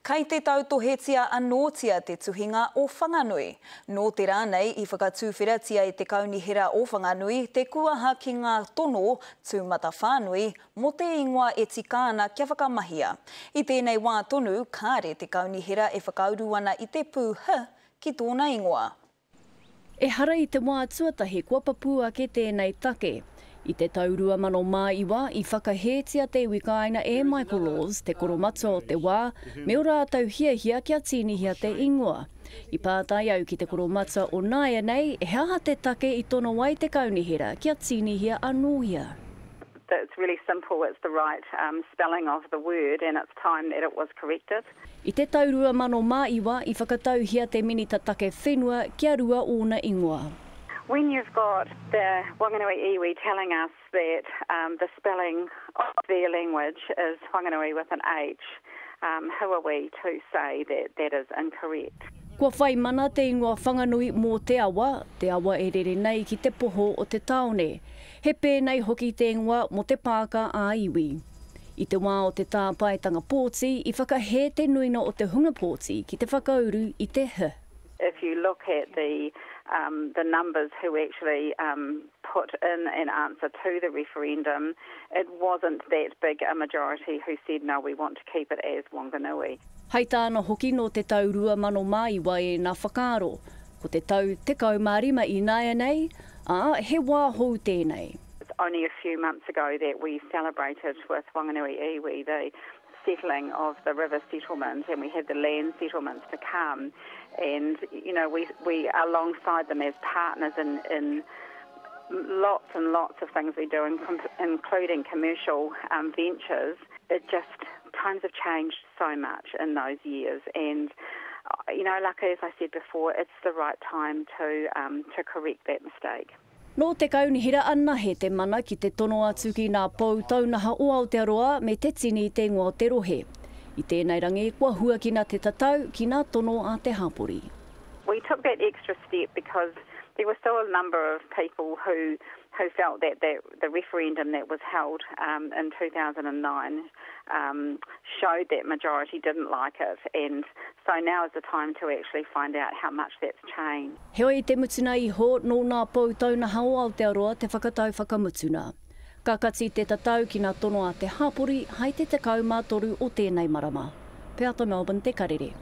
Kei te tautohetia anōtia te tuhinga o Whanganui. Nō te rānei I whakatūwhiratia I te kaunihera o Whanganui, te kuaha ki ngā tono tūmata whānui mo te ingoa e tika ana kia whakamahia. I tēnei wā tonu, kāre te kaunihera e whakauru ana I te pūha ki tōna ingoa. E hara I te wā tuatahi kua papua ke tēnei take. I te tau 2001 I whakahetia te wikaina e Michael Laws te koromatua o te wā, me ora tau hiahia kia tinihia te ingoa. I pātai au ki te koromatua o Nāia nei, e haha te take I tono wai te kaunihera kia tinihia anōhia. It's really simple, it's the right spelling of the word and it's time that it was corrected. I te tau 2001 I whakatauhia te minita take whenua kia rua ona ingoa. When you've got the Whanganui iwi telling us that the spelling of their language is Whanganui with an H, who are we to say that that is incorrect? Kua whai mana te ingoa Whanganui mō te awa e rere nei ki te poho o te taone. He pēnei hoki te ingoa mō te pāka a iwi. I te wā o te tāpaetanga pōti, I whakahe te nuina o te hunga pōti ki te whakauru I te he. If you look at the numbers who actually put in an answer to the referendum, it wasn't that big a majority who said, no, we want to keep it as Wanganui. Hei tāna hoki no te tau 2001 e nā whakaaro. Ko te tau te kaumārima I Nāia nei, he wā hou tēnei. It's only a few months ago that we celebrated with Whanganui iwi the settling of the river settlement, and we had the land settlements to come. And, you know, we are alongside them as partners in lots and lots of things we do, including commercial ventures. It just, times have changed so much in those years. And, you know, like as I said before, it's the right time to correct that mistake. Nō te kaunihera ana he te mana ki te tono atu ki ngā pou taunaha o Aotearoa me te tini te ngō te rohe. I tēnei rangi, kua hua ki nā te tatau ki ngā tono a te hapori. We took that extra step because there were still a number of people who felt that the referendum that was held in 2009 showed that majority didn't like it, and so now is the time to actually find out how much that's changed. Heoi te mutuna iho nō ngā pou taunaha o Aotearoa te whakatau whakamutuna. Ka kati te tatau ki ngā tono a te hapori hai te 13 o tēnei marama. Pēata Melbourne te karere.